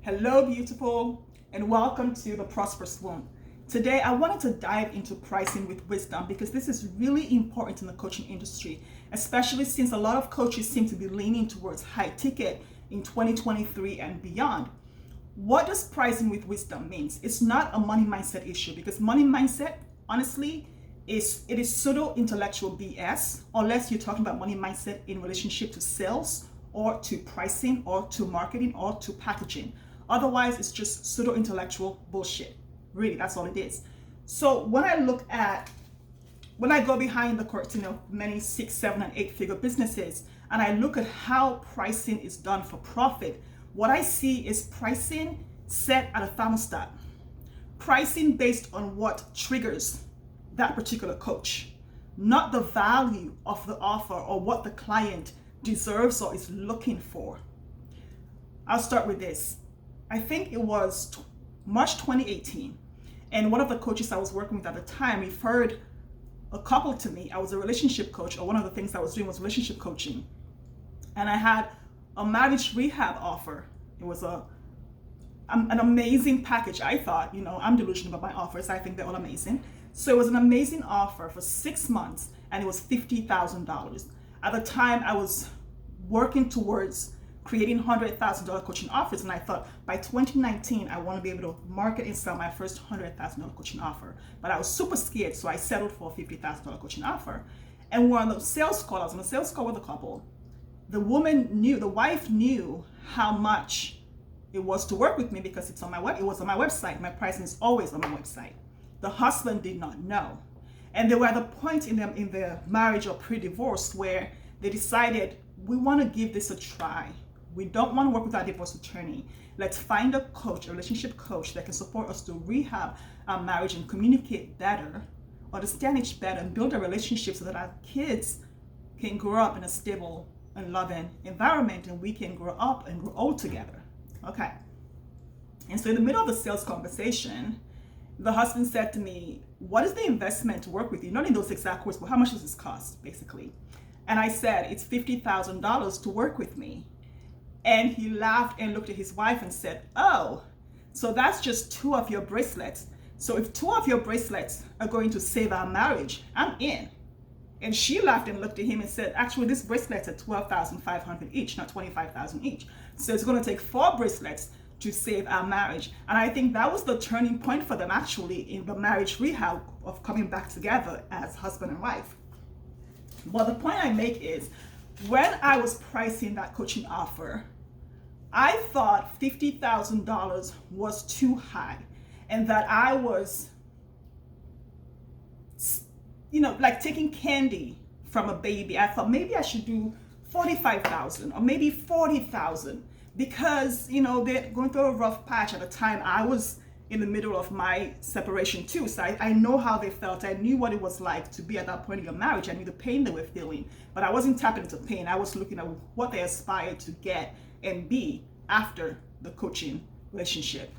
Hello, beautiful, and welcome to the Prosperous Womb. Today, I wanted to dive into pricing with wisdom because this is really important in the coaching industry, especially since a lot of coaches seem to be leaning towards high ticket in 2023 and beyond. What does pricing with wisdom means? It's not a money mindset issue because money mindset, honestly, it is pseudo intellectual BS unless you're talking about money mindset in relationship to sales or to pricing or to marketing or to packaging. Otherwise, it's just pseudo intellectual bullshit. Really, that's all it is. So when I go behind the curtain of many 6, 7, and 8 figure businesses, and I look at how pricing is done for profit, what I see is pricing set at a thermostat. Pricing based on what triggers that particular coach, not the value of the offer or what the client deserves or is looking for. I'll start with this. I think it was March 2018, and one of the coaches I was working with at the time referred a couple to me. I was a relationship coach, or one of the things I was doing was relationship coaching, and I had a marriage rehab offer. It was an amazing package. I thought, I'm delusional about my offers. I think they're all amazing. So it was an amazing offer for 6 months, and it was $50,000. At the time, I was working towards creating $100,000 coaching offers, and I thought by 2019 I want to be able to market and sell my first $100,000 coaching offer. But I was super scared, so I settled for a $50,000 coaching offer. And we're on the sales call. I was on a sales call with a couple. The wife knew how much it was to work with me because it was on my website. My pricing is always on my website. The husband did not know, and they were at the point in their marriage or pre-divorce where they decided, we want to give this a try. We don't want to work with our divorce attorney. Let's find a coach, a relationship coach that can support us to rehab our marriage and communicate better, understand each better, and build a relationship so that our kids can grow up in a stable and loving environment, and we can grow up and grow old together. Okay. And so in the middle of the sales conversation, the husband said to me, what is the investment to work with you? Not in those exact words, but how much does this cost, basically? And I said, it's $50,000 to work with me. And he laughed and looked at his wife and said, oh, so that's just 2 of your bracelets. So if 2 of your bracelets are going to save our marriage, I'm in. And she laughed and looked at him and said, actually, these bracelets are $12,500 each, not $25,000 each. So it's going to take 4 bracelets to save our marriage. And I think that was the turning point for them, actually, in the marriage rehab of coming back together as husband and wife. But the point I make is, when I was pricing that coaching offer, I thought $50,000 was too high, and that I was, like taking candy from a baby. I thought maybe I should do $45,000 or maybe $40,000 because, they're going through a rough patch. At the time, I was in the middle of my separation too. So I know how they felt. I knew what it was like to be at that point in your marriage. I knew the pain they were feeling, but I wasn't tapping into pain. I was looking at what they aspired to get and be after the coaching relationship.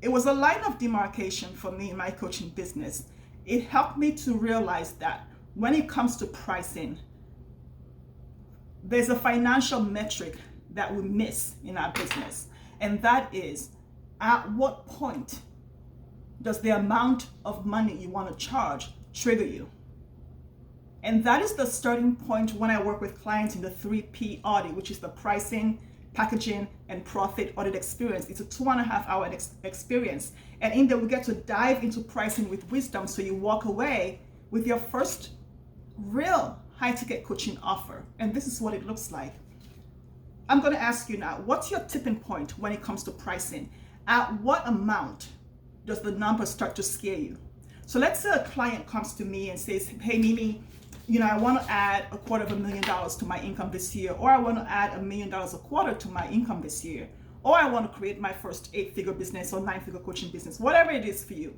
It was a line of demarcation for me in my coaching business. It helped me to realize that when it comes to pricing, there's a financial metric that we miss in our business, and that is, at what point does the amount of money you want to charge trigger you? And that is the starting point when I work with clients in the 3P audit, which is the pricing, packaging, and profit audit experience. It's a 2.5-hour experience. And in there, we get to dive into pricing with wisdom, so you walk away with your first real high-ticket coaching offer. And this is what it looks like. I'm going to ask you now, what's your tipping point when it comes to pricing? At what amount does the number start to scare you? So let's say a client comes to me and says, hey, Mimi, I want to add $250,000 to my income this year, or I want to add $1 million a quarter to my income this year, or I want to create my first 8-figure business or 9-figure coaching business, whatever it is for you.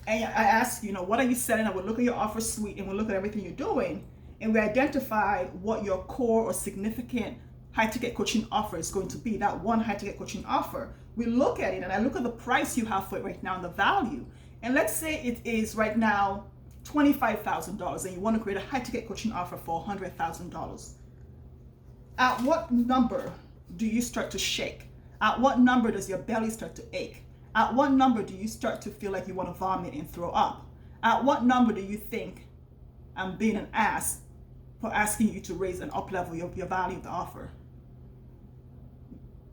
And I ask, what are you selling? I will look at your offer suite and we'll look at everything you're doing, and we identify what your core or significant high-ticket coaching offer is going to be, that one high-ticket coaching offer. We look at it, and I look at the price you have for it right now and the value. And let's say it is right now $25,000, and you want to create a high-ticket coaching offer for $100,000. At what number do you start to shake? At what number does your belly start to ache? At what number do you start to feel like you want to vomit and throw up? At what number do you think I'm being an ass for asking you to raise and up level your value of the offer?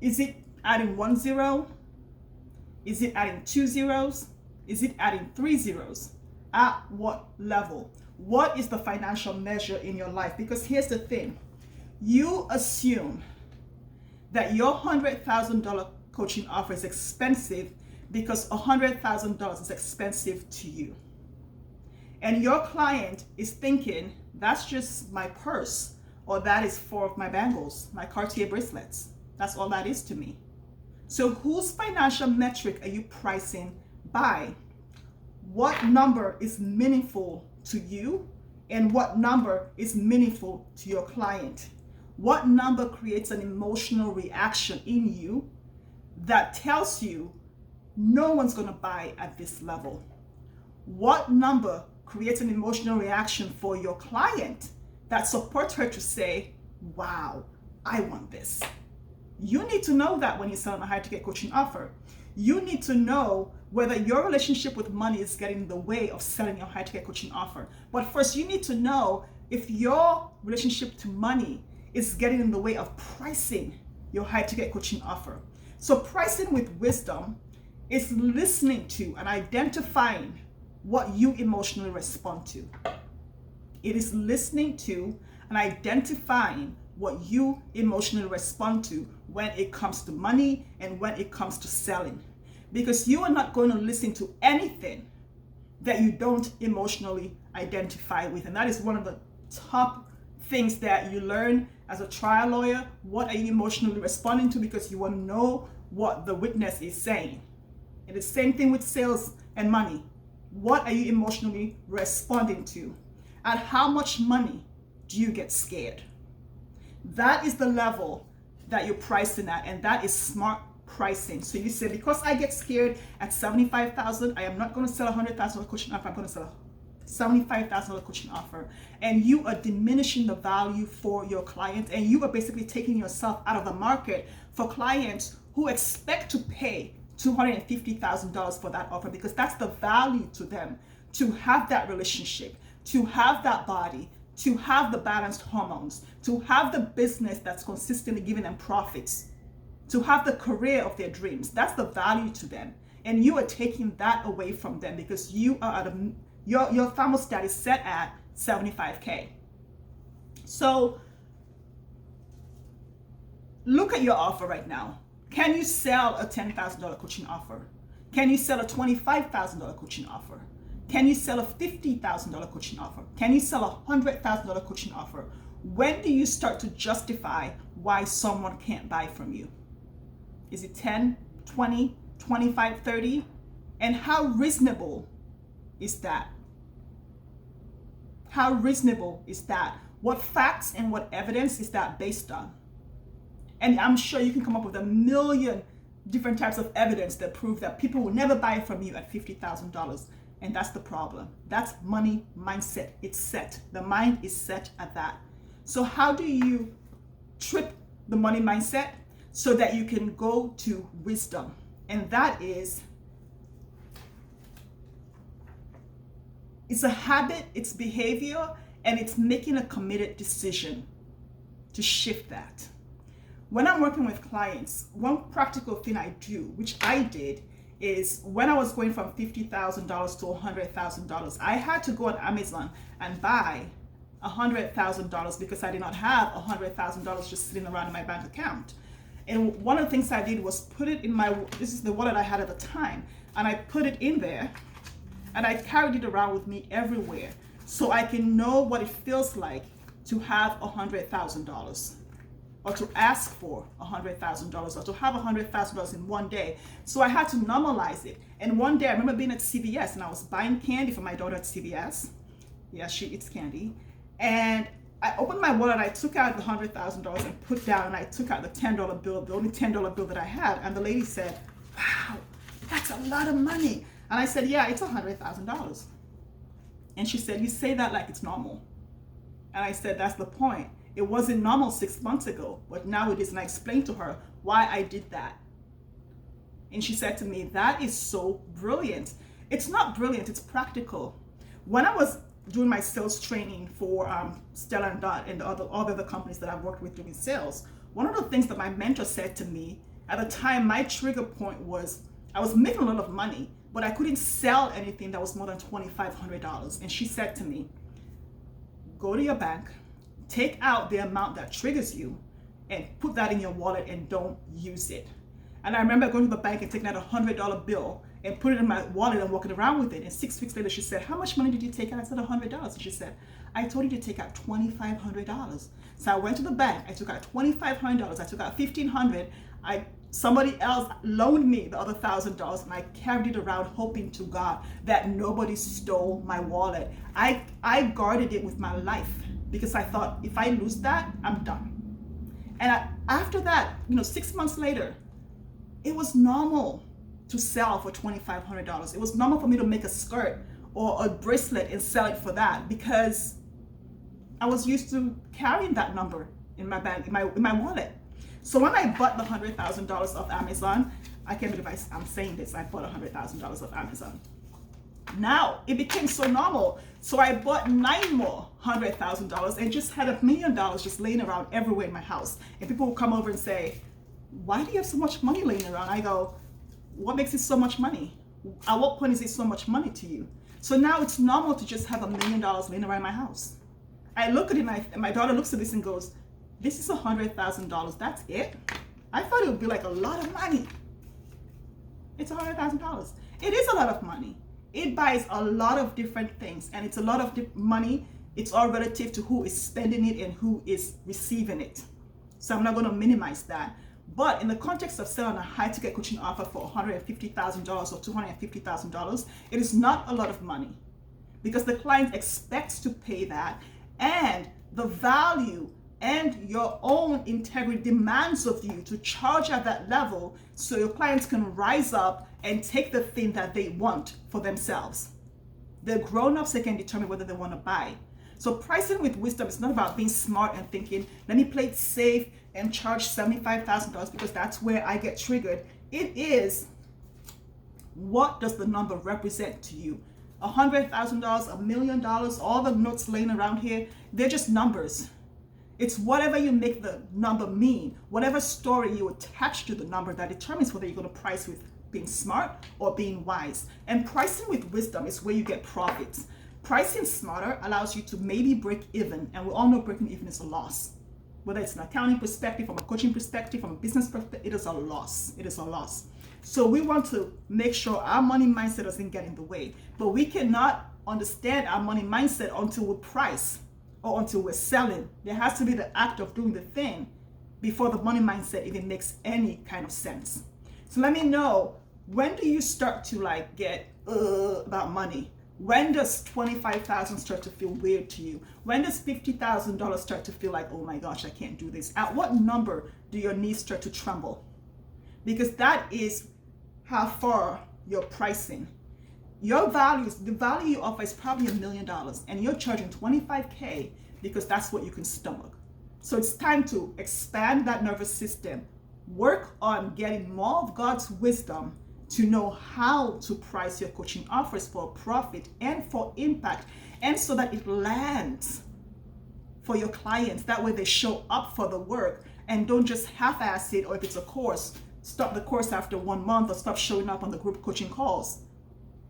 Is it adding 1 0? Is it adding 2 zeros? Is it adding 3 zeros? At what level? What is the financial measure in your life? Because here's the thing. You assume that your $100,000 coaching offer is expensive because $100,000 is expensive to you. And your client is thinking, that's just my purse, or that is 4 of my bangles, my Cartier bracelets. That's all that is to me. So whose financial metric are you pricing by? What number is meaningful to you, and what number is meaningful to your client? What number creates an emotional reaction in you that tells you no one's going to buy at this level? What number creates an emotional reaction for your client that supports her to say, wow, I want this? You need to know that when you're selling a high ticket coaching offer. You need to know whether your relationship with money is getting in the way of selling your high ticket coaching offer. But first, you need to know if your relationship to money is getting in the way of pricing your high ticket coaching offer. So pricing with wisdom is listening to and identifying what you emotionally respond to. It is listening to and identifying what you emotionally respond to when it comes to money and when it comes to selling. Because you are not going to listen to anything that you don't emotionally identify with. And that is one of the top things that you learn as a trial lawyer. What are you emotionally responding to? Because you want to know what the witness is saying. And the same thing with sales and money. What are you emotionally responding to? At how much money do you get scared? That is the level that you're pricing at, and that is smart pricing. So you say, because I get scared at $75,000, I am not going to sell a $100,000 coaching offer. I'm going to sell a $75,000 coaching offer. And you are diminishing the value for your clients, and you are basically taking yourself out of the market for clients who expect to pay $250,000 for that offer, because that's the value to them, to have that relationship, to have that body, to have the balanced hormones, to have the business that's consistently giving them profits, to have the career of their dreams. That's the value to them. And you are taking that away from them because you are at your thermostat is set at 75K. So look at your offer right now. Can you sell a $10,000 coaching offer? Can you sell a $25,000 coaching offer? Can you sell a $50,000 coaching offer? Can you sell a $100,000 coaching offer? When do you start to justify why someone can't buy from you? Is it 10, 20, 25, 30? And how reasonable is that? How reasonable is that? What facts and what evidence is that based on? And I'm sure you can come up with a million different types of evidence that prove that people will never buy from you at $50,000. And that's the problem. That's money mindset. It's set. The mind is set at that. So how do you trip the money mindset so that you can go to wisdom? And that is, it's a habit, it's behavior, and it's making a committed decision to shift that. When I'm working with clients, one practical thing I do, which I did, is when I was going from $50,000 to $100,000, I had to go on Amazon and buy $100,000 because I did not have $100,000 just sitting around in my bank account. And one of the things I did was put it in this is the wallet I had at the time, and I put it in there and I carried it around with me everywhere so I can know what it feels like to have $100,000. Or to ask for $100,000, or to have $100,000 in one day. So I had to normalize it. And one day I remember being at CVS and I was buying candy for my daughter at CVS. Yeah, she eats candy. And I opened my wallet, I took out the $100,000 and put down, and I took out the $10 bill, the only $10 bill that I had. And the lady said, wow, that's a lot of money. And I said, yeah, it's $100,000. And she said, you say that like it's normal. And I said, that's the point. It wasn't normal 6 months ago, but now it is. And I explained to her why I did that. And she said to me, that is so brilliant. It's not brilliant, it's practical. When I was doing my sales training for Stella and Dot and all the other companies that I've worked with doing sales, one of the things that my mentor said to me at the time, my trigger point was I was making a lot of money, but I couldn't sell anything that was more than $2,500. And she said to me, go to your bank, take out the amount that triggers you, and put that in your wallet and don't use it. And I remember going to the bank and taking out a $100 bill and put it in my wallet and walking around with it. And 6 weeks later, she said, how much money did you take out? I said, $100. And she said, I told you to take out $2,500. So I went to the bank. I took out $2,500. I took out $1,500. Somebody else loaned me the other $1,000, and I carried it around hoping to God that nobody stole my wallet. I guarded it with my life because I thought if I lose that, I'm done. And after that, 6 months later, it was normal to sell for $2,500. It was normal for me to make a skirt or a bracelet and sell it for that because I was used to carrying that number in my bank, in my wallet. So when I bought the $100,000 of Amazon, I can't believe I'm saying this, I bought $100,000 of Amazon. Now it became so normal. So I bought 9 more $100,000 and just had $1 million just laying around everywhere in my house. And people would come over and say, why do you have so much money laying around? I go, what makes it so much money? At what point is it so much money to you? So now it's normal to just have $1 million laying around my house. I look at it and my daughter looks at this and goes, this is $100,000, that's it? I thought it would be like a lot of money. It's $100,000. It is a lot of money. It buys a lot of different things, and it's a lot of money. It's all relative to who is spending it and who is receiving it. So I'm not going to minimize that. But in the context of selling a high-ticket coaching offer for $150,000 or $250,000, it is not a lot of money because the client expects to pay that, and the value and your own integrity demands of you to charge at that level so your clients can rise up and take the thing that they want for themselves. They're grown-ups, they can determine whether they want to buy. So pricing with wisdom is not about being smart and thinking, let me play it safe and charge $75,000 because that's where I get triggered. It is, what does the number represent to you? $100,000, $1 million, all the notes laying around here, they're just numbers. It's whatever you make the number mean, whatever story you attach to the number that determines whether you're going to price with being smart or being wise. And pricing with wisdom is where you get profits. Pricing smarter allows you to maybe break even, and we all know breaking even is a loss. Whether it's an accounting perspective, from a coaching perspective, from a business perspective, it is a loss. It is a loss. So we want to make sure our money mindset doesn't get in the way. But we cannot understand our money mindset until we price or until we're selling. There has to be the act of doing the thing before the money mindset even makes any kind of sense. So let me know, when do you start to get about money? When does $25,000 start to feel weird to you? When does $50,000 start to feel like, oh my gosh, I can't do this? At what number do your knees start to tremble? Because that is how far you're pricing. Your values, the value you offer is probably $1 million, and you're charging $25K because that's what you can stomach. So it's time to expand that nervous system, work on getting more of God's wisdom to know how to price your coaching offers for profit and for impact, and so that it lands for your clients. That way they show up for the work and don't just half-ass it, or if it's a course, stop the course after 1 month or stop showing up on the group coaching calls.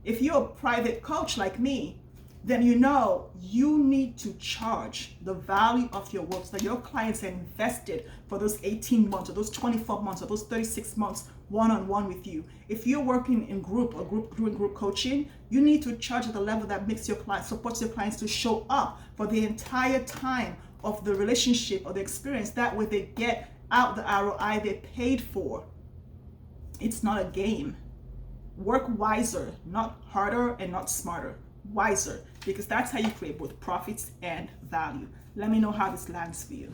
If you're a private coach like me, then you know you need to charge the value of your work so that your clients are invested for those 18 months or those 24 months or those 36 months one-on-one with you. If you're working in group or doing group coaching, you need to charge at the level that makes your clients, supports your clients to show up for the entire time of the relationship or the experience. That way they get out the ROI they paid for. It's not a game. Work wiser, not harder and not smarter. Wiser, because that's how you create both profits and value. Let me know how this lands for you.